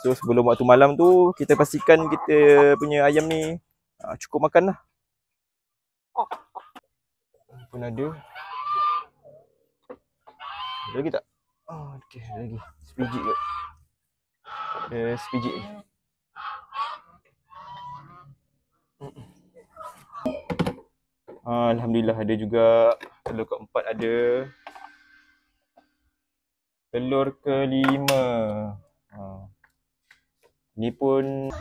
So sebelum waktu malam tu kita pastikan kita punya ayam ni cukup makan lah. Pun ada. Ada lagi tak? Oh, okey, ada lagi. Sebiji kot. Ada sebiji. Alhamdulillah ada juga. Telur keempat ada. Telur kelima. Ni pun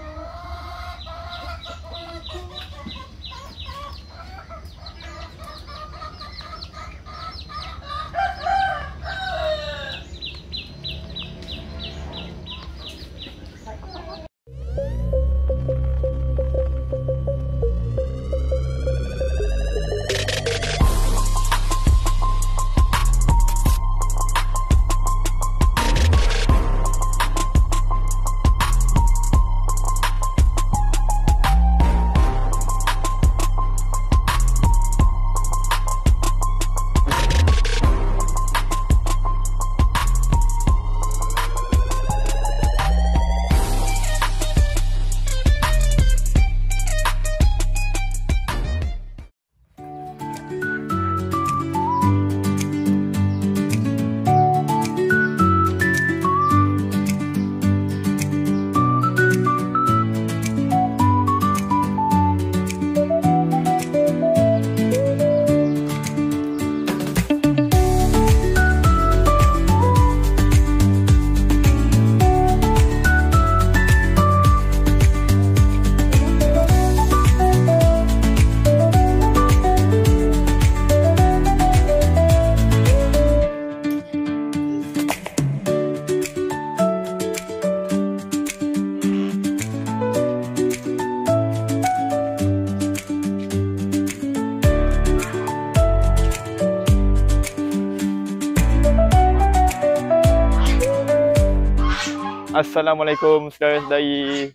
Assalamualaikum saudara-saudari.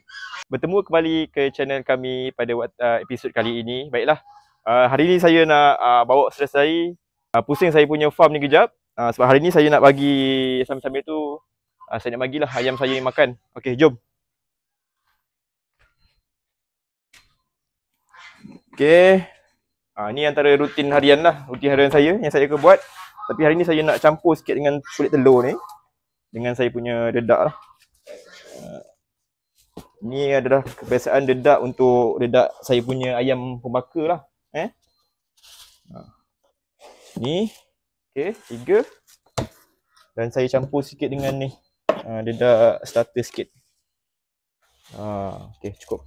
Bertemu kembali ke channel kami pada episod kali ini. Baiklah, hari ini saya nak bawa saudara-saudari pusing saya punya farm ni kejap. Sebab hari ni saya nak bagi sambil-sambil tu saya nak bagilah ayam saya makan. Okey, jom. Okey. Ni antara rutin harian lah, rutin harian saya yang saya akan buat. Tapi hari ni saya nak campur sikit dengan kulit telur ni dengan saya punya dedak lah. Ni adalah kebiasaan dedak untuk dedak saya punya ayam pembaka lah. Ni, okey, 3. Dan saya campur sikit dengan ni, dedak starter sikit. Okey, cukup.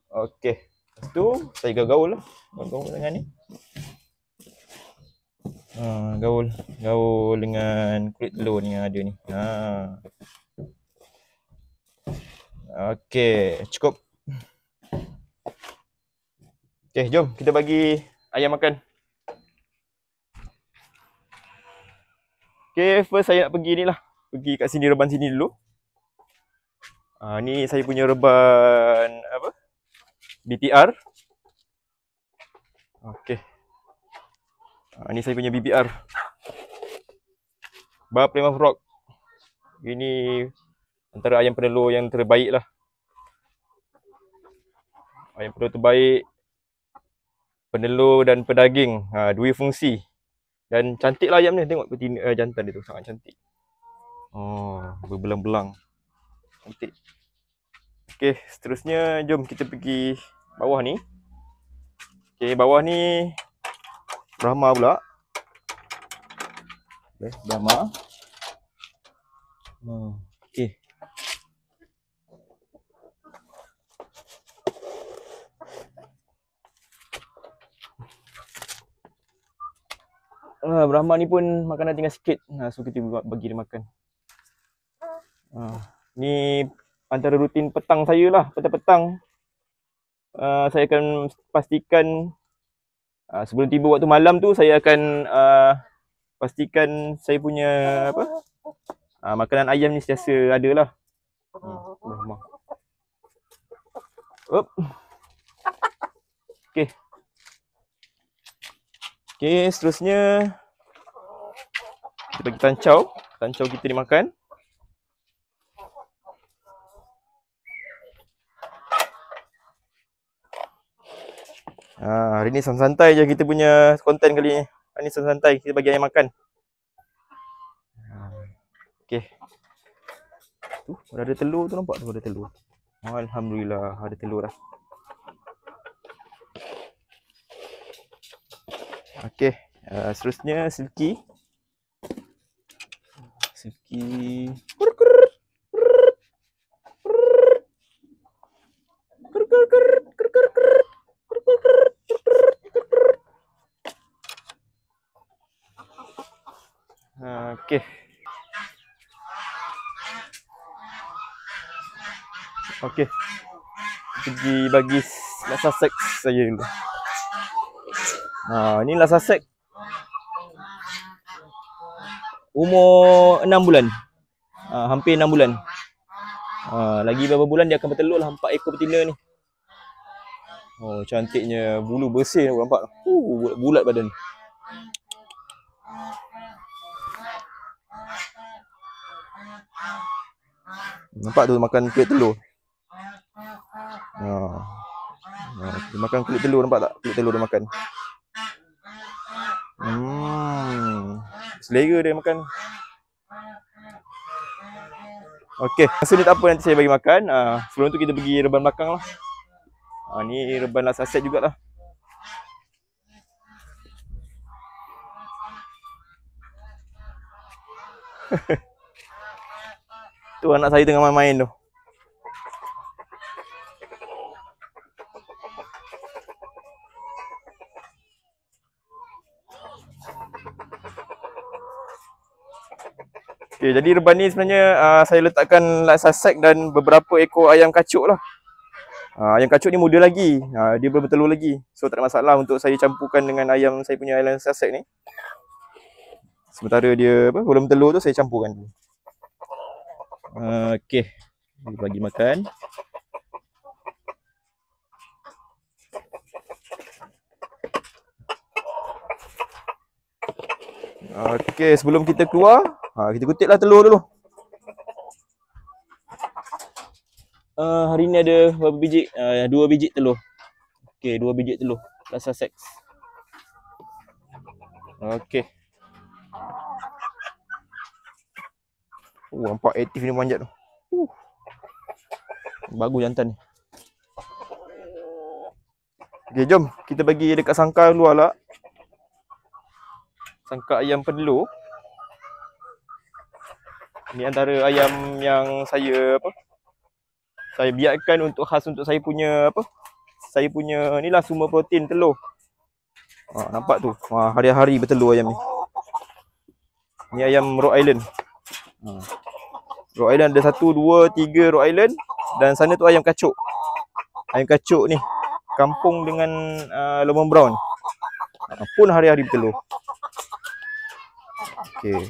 Okey, lepas tu saya gaul lah. Gaul dengan ni. Gaul dengan kulit telur ni yang ada ni. Okey, cukup. Okey, jom kita bagi ayam makan. Okey, first saya nak pergi ni lah. Pergi kat sini, reban sini dulu. Ni saya punya reban apa? BTR. Okey. Ni saya punya BBR. Bar Plymouth Rock. Ini antara ayam penelur yang terbaik lah. Ayam penelur terbaik, penelur dan pedaging, dua fungsi. Dan cantik lah ayam ni, tengok betina jantan dia tu, sangat cantik. Berbelang-belang, cantik. Okey, seterusnya jom kita pergi bawah ni. Okey, bawah ni Brahma pula. Brahma. Okey. Brahma ni pun makanan tinggal sikit. So kita bagi dia makan. Ni antara rutin petang saya lah. Petang-petang saya akan pastikan sebelum tiba waktu malam tu saya akan pastikan saya punya apa? Makanan ayam ni sentiasa ada lah. Okey. Okey, seterusnya kita bagi tancau. Tancau kita dimakan. Hari ni santai je kita punya konten kali ni. Hari ni santai, kita bagi ayam makan. Okey. Ada telur tu, nampak tu ada telur. Alhamdulillah ada telur dah. Okey, seterusnya Silky. Okey. Okey. Pergi bagi Lhasa Apso saya dulu. Ni Lhasa Apso. Umur 6 bulan. Hampir 6 bulan. Lagi beberapa bulan dia akan bertelur lah, 4 ekor betina ni. Oh, cantiknya, bulu bersih nampak. Bulat badan. Nampak tu makan kulit telur. Dia makan kulit telur, nampak tak? Kulit telur dia makan. Selera dia makan. Okey, masa ni tak apa, nanti saya bagi makan. Sebelum tu kita pergi reban belakang lah. Ni reban Lhasa Apso jugalah. Tu anak saya tengah main-main tu. Okay, jadi reban ni sebenarnya saya letakkan Lhasa Apso dan beberapa ekor ayam kacuk lah. Ayam kacuk ni muda lagi, dia belum bertelur lagi. So tak ada masalah untuk saya campurkan dengan ayam saya punya ayam Lhasa Apso ni. Sementara dia belum bertelur tu saya campurkan dulu. Okey, bagi makan. Okey, sebelum kita keluar, kita kutiplah telur dulu. Hari ni ada berapa biji? 2 biji telur. Okey, 2 biji telur Lhasa Apso. Okey. Nampak aktif ni manjat tu. Bagus jantan ni. Okey, jom kita bagi dekat sangkar luar lah. Sangkar ayam pendelur. Ni antara ayam yang saya saya biarkan untuk khas untuk saya punya saya punya ni lah sumber protein telur. Nampak tu. Hari-hari bertelur ayam ni. Ni ayam Rhode Island. Rhode Island ada 1, 2, 3 Rhode Island dan sana tu ayam kacuk. Ayam kacuk ni kampung dengan lemon brown. Pun hari-hari bertelur. Okey.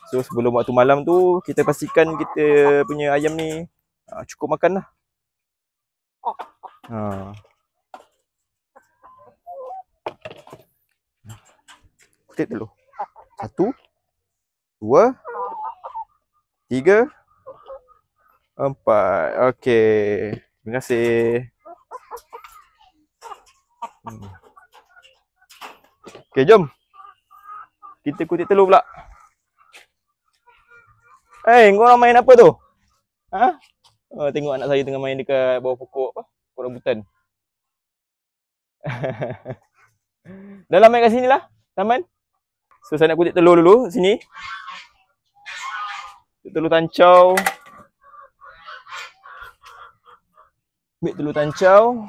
So sebelum waktu malam tu kita pastikan kita punya ayam ni cukup makan lah. Kutip telur. 1, 2, 3, 4. Okey. Terima kasih. Okey, jom. Kita kutip telur pula. Korang main apa tu? Tengok anak saya tengah main dekat bawah pokok rambutan. Dah main kat sini lah, taman. So saya nak kutip telur dulu sini. Telur tancau. Ambil telur tancau.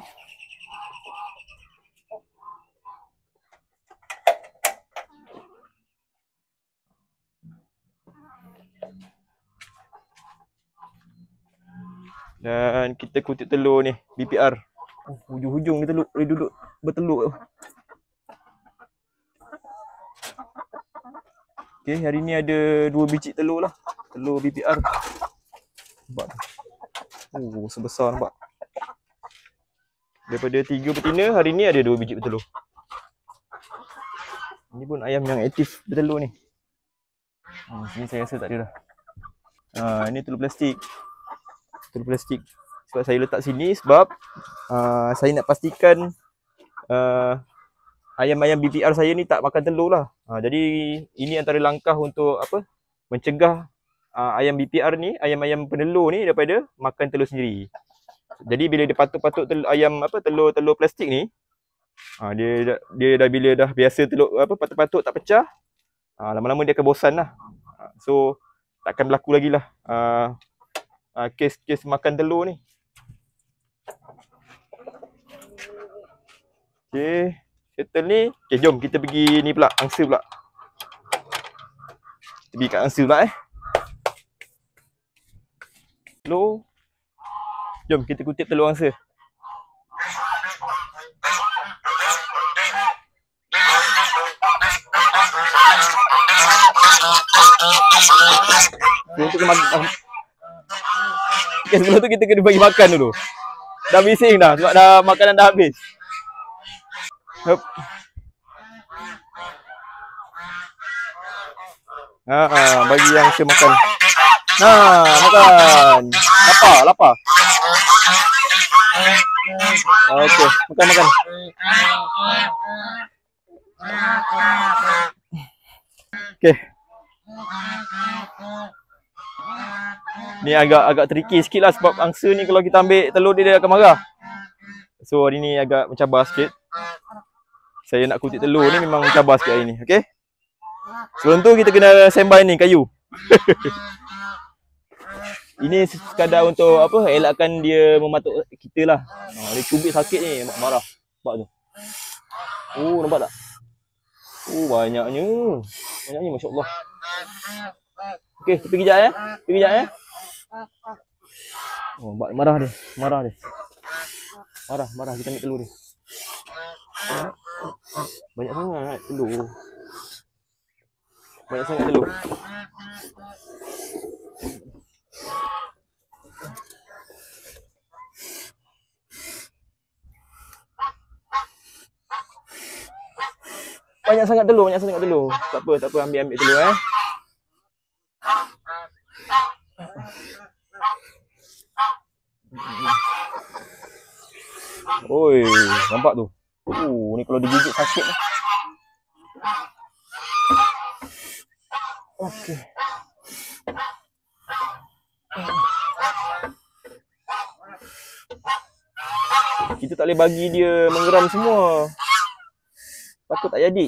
Dan kita kutip telur ni, BPR. Hujung-hujung ni telur, duduk bertelur. Okey, hari ni ada 2 biji telur lah. Telur BPR. Nampak tu. Sebesar nampak. Daripada 3 betina, hari ni ada 2 biji bertelur. Ni pun ayam yang aktif bertelur ni. Sini saya rasa tak ada dah. Ini telur plastik. Telur plastik. Sebab saya letak sini sebab saya nak pastikan ayam-ayam BPR saya ni tak makan telur lah. Jadi ini antara langkah untuk apa? Mencegah ayam BPR ni, ayam-ayam penelur ni daripada makan telur sendiri. Jadi bila dia patuk-patuk ayam apa telur plastik ni, dia dah bila dah biasa telur apa patuk-patuk tak pecah, lama-lama dia akan bosan lah. So takkan berlaku lagi lah kes makan telur ni. Okay, settle ni. Okay, jom kita pergi ni pula, angsa pula. Kita pergi kat angsa pula telur. Jom kita kutip telur angsa. Sebelum tu kita kena bagi makan dulu. Dah bising dah sebab dah makanan dah habis. Hup. Bagi yang saya makan. Makan. Lapar. Okey, makan. Okey. Ni agak tricky sikit lah sebab angsa ni kalau kita ambil telur dia akan marah. So hari ni agak mencabar sikit. Saya nak kutip telur ni memang mencabar sikit hari ni. Okay. Sebelum tu kita kena standby ni kayu. Ini sekadar untuk apa? Elakkan dia mematuk kita lah. Dia cubit sakit ni, marah. Nampak tu. Nampak tak? Banyaknya. Masya-Allah. Okey, pergi kejap ya. Marah dia. Marah, kita ambil telur dia. Banyak sangat telur. Banyak sangat telur. Tak apa, ambil telur Oi, nampak tu. Ni kalau digigit sakit ni. Okey. Kita tak boleh bagi dia mengeram semua. Takut tak jadi.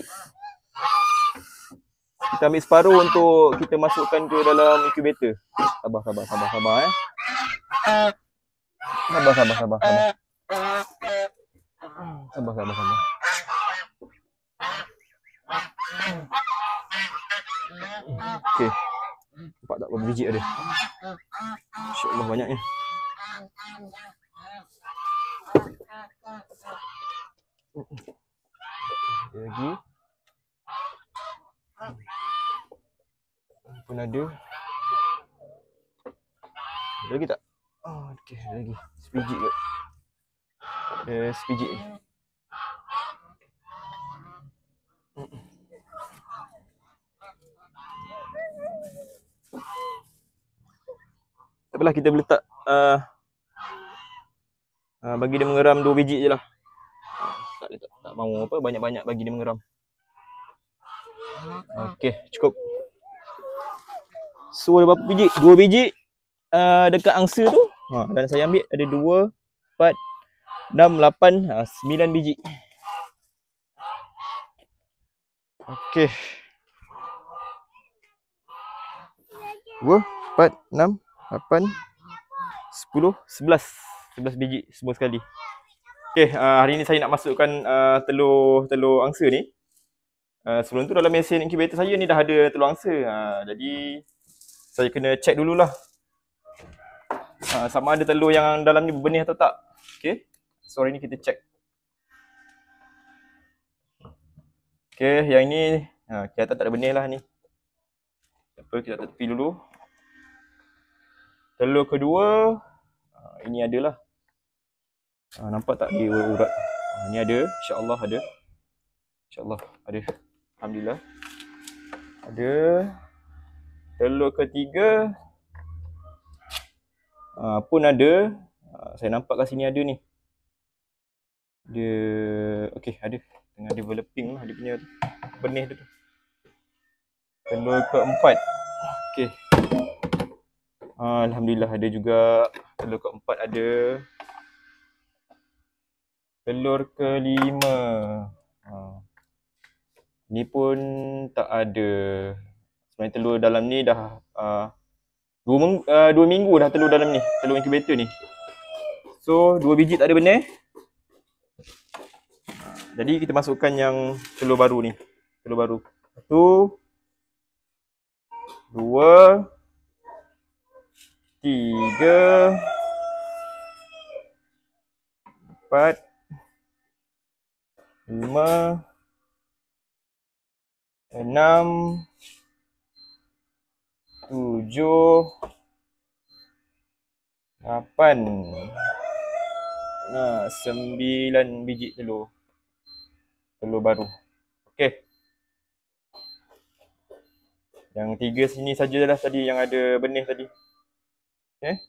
Kita ambil separuh untuk kita masukkan ke dalam incubator. Sabar. Sabar. Okey. Nampak tak berapa biji ada? Masya-Allah banyaknya. Lagi. Pun ada. Ada lagi tak? Okey, ada lagi. Sebiji kot. Sebiji ni. Tak apalah, kita boleh letak bagi dia mengeram 2 biji je lah. Tak mahu apa banyak-banyak bagi dia mengeram. Okey, cukup. So ada berapa biji? 2 biji dekat angsa tu. Dan saya ambil ada 2, 4, 6, 8, 9 biji. Okey. 2, 4, 6, 8, 10, 11 biji semua sekali. Okey, hari ni saya nak masukkan telur angsa ni. Sebelum tu dalam mesin incubator saya ni dah ada telur angsa. Jadi saya kena check dululah. Sama ada telur yang dalam ni berbenih atau tak. Okey. So hari ni kita check. Okey, yang ni kelihatan tak ada benih lah ni. Apa, kita tepi dulu. Telur kedua ini adalah. Nampak tak dia urat? Ni ada, insya-Allah ada. InsyaAllah ada. Alhamdulillah. Ada. Telur ketiga pun ada. Saya nampak kat sini ada ni. Dia okey, ada tengah developing lah dia punya benih dia tu. Telur keempat. Okey. Alhamdulillah ada juga. Telur keempat ada. Telur kelima. Ni pun tak ada. Sebenarnya telur dalam ni dah 2 minggu dah telur dalam ni. Telur incubator ni. So 2 biji tak ada benih. Jadi kita masukkan yang telur baru ni. Telur baru. 1, 2, 3, 4, 5, 6, 7, 8, 9 biji telur. Telur baru. Okey. Yang 3 sini sajalah tadi yang ada benih tadi. Okey.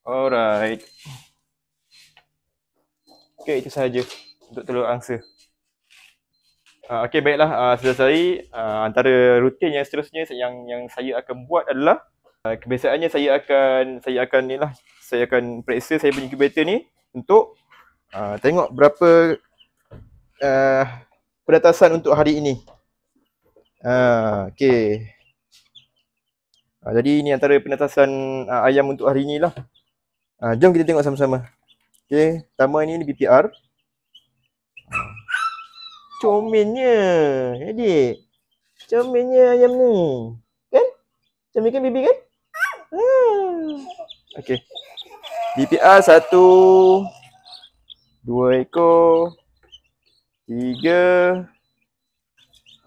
Alright. Okey, itu sahaja untuk telur angsa. Okey, baiklah. Selesai. Antara rutin yang seterusnya yang saya akan buat adalah kebiasaannya saya akan periksa saya punya incubator ni untuk tengok berapa penetasan untuk hari ini. Okey. Jadi ini antara penetasan ayam untuk hari ini lah. Jom kita tengok sama-sama. Okey, pertama ini BPR. Comelnya, adik. Comelnya ayam ni. Kan? Comel kan baby kan? Okey. BPR 1, 2 ekor, 3,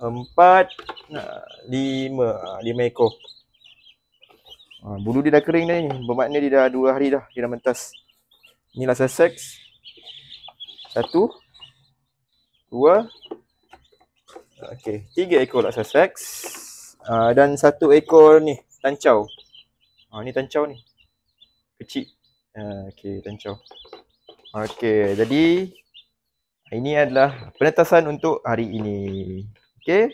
4, 5 ekor. Bulu dia dah kering dah ni. Bermakna dia dah 2 hari dah. Dia dah mentas. Inilah Sussex. 1, 2, okey, 3 ekor lah Sussex. Dan 1 ekor ni, tancau. Ni tancau ni. Kecil. Okey, tancau. Okey, jadi ini adalah penetasan untuk hari ini. Okey.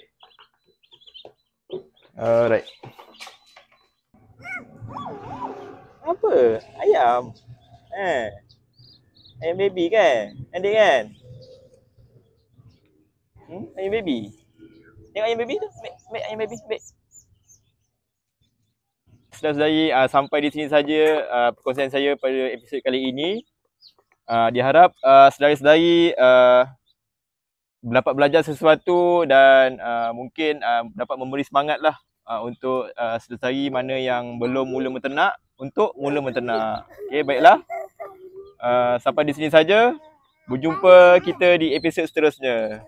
Alright. Apa? Ayam. Ayam baby kan? Adik kan? Ayam baby. Tengok ayam baby tu. Mek ayam baby. Mek. Saudara-saudari, sampai di sini saja perkongsian saya pada episod kali ini. Diharap saudara-saudari dapat belajar sesuatu dan mungkin dapat memberi semangat lah untuk saudara-saudari mana yang belum mula menternak untuk mula menternak. Okey, baiklah. Sampai di sini saja. Berjumpa kita di episod seterusnya.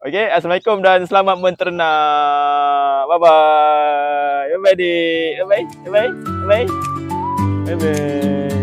Okey, Assalamualaikum dan selamat menternak. Bye-bye. Bye-bye, adik. Bye-bye. Bye-bye. Bye-bye.